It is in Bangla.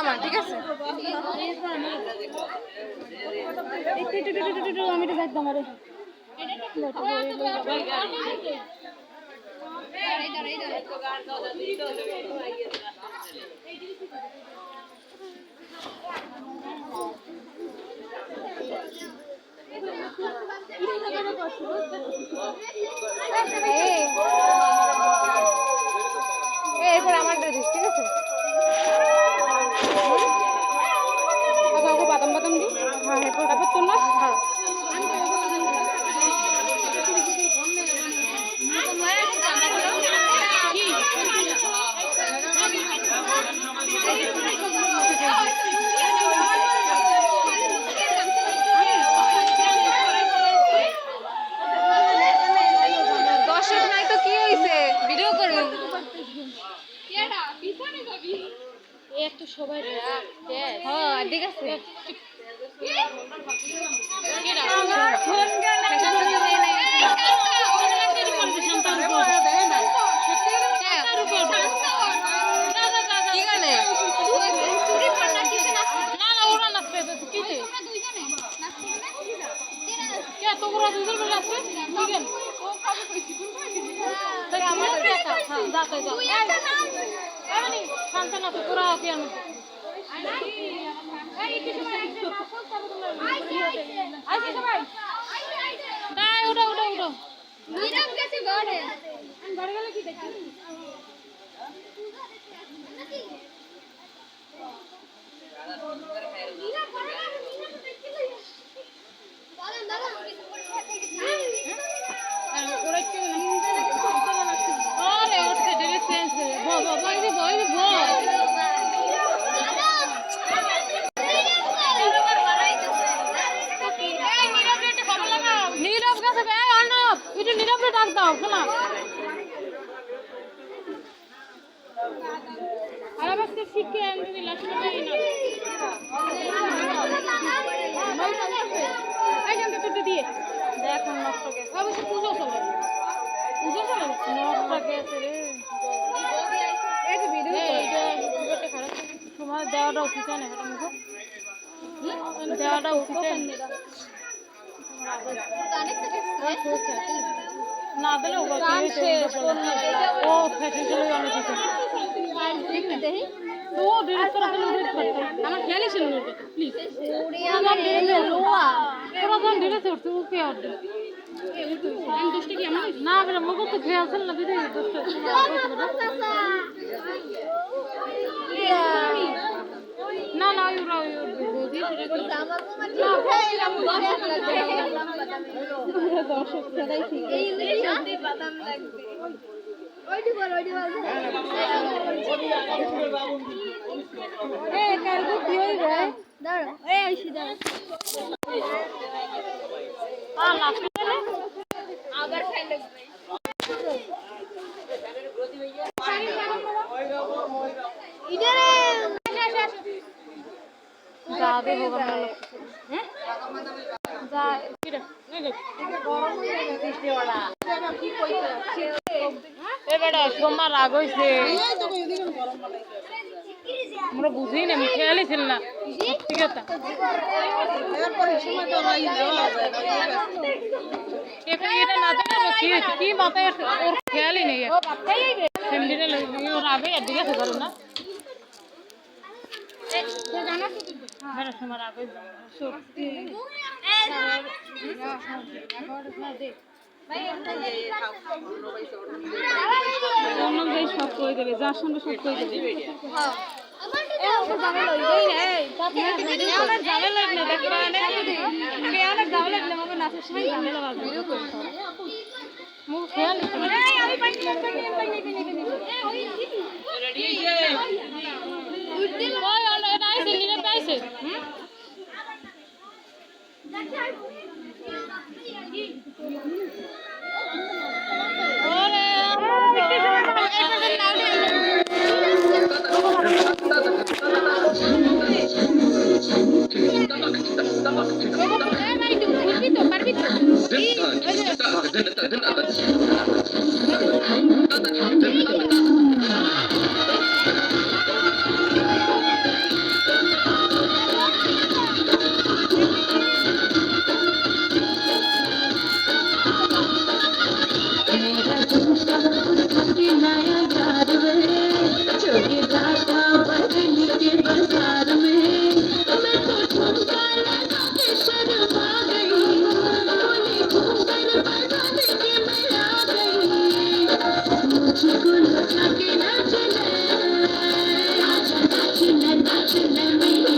আমার ঠিক আছে আমি তো একদম আরে এরপর আমারটা দিস ঠিক আছে বাদাম বাদাম দি হ্যাঁ এরপর তারপর তোর না হ্যাঁ দর্শক নাই তো কি হয়েছে ভিডিও করবো একটু সবাই হ্যাঁ ঠিক আছে কি গানে না না ওরা নাচবে কিতে কে তোমরা দুজন মিলে আসবে বুঝেন তাই আমার কথা হ্যাঁ যাতে যাও আমি শান্ত না তো তোরা কি আমি আইসি সবাই দাই উঠো উঠো উঠো নিরাম গেছে ঘরে আমি ঘরে গেলে কি দেখি আরে ওঠে ড্রেস চেঞ্জ করে বল নীরব কাছে বে অর্ণব একটু নীরবকে ডাক দাও শোনা আর আজকে শিখে আমি লাস্টে পাই না এই জানতে তুই দিয়ে দেখ নষ্ট গেছে অবশ্য পুজো চলে নষ্ট গেছে রে এই যে ভিডিও এইটা খারাপ তোমার দেওয়াটা উচিত না এটা মুখো দেওয়াটা উচিত না দিলে ও ফ্যাশন চলে অনেক কিছু তো ডিলিট করা হলে ডিলিট করতে আমার খেয়ালই ছিল না প্লিজ পুরো জন ডিলিট করতে ওকে আর আমি দোষটা কি আমার না বেটা মগো তো খেয়াল ছিল না বিদে দোষটা না না ইউরা বৌদি সেটা দর্শক সদাই ঠিক এই ইংলিশে বাদাম লাগবে ওইটি বল এ কালকে কি হইবে দাঁড়া এই আইছি দাঁড়া না আবার খাই লাগবে ইদারে যাবে হোগা না হ্যাঁ যা কিরে নেই গরম হয়ে গেছে বৃষ্টিওয়ালা কি কইছে এ বেটা সোমবার রাগ হইছে আমরা বুঝি না খেয়ালই ছিল না ঠিক আছে এটা না দেবে কি মাথায় ওর খেয়ালই নেই ফ্যামিলিটা ওর আগে আর দিকে করো না বেটা সোমবার রাগ হইছে সত্যি সব করে দেবে যার সঙ্গে সব করে দেবে आया प्यार में छोटी दाता बदली के बाजार में मैं तो ठुमका लगा के शर्मा गई बोली घूंघट बजा के मैं आ गई मुझको लगा के नाच ले नाच ले नाच ले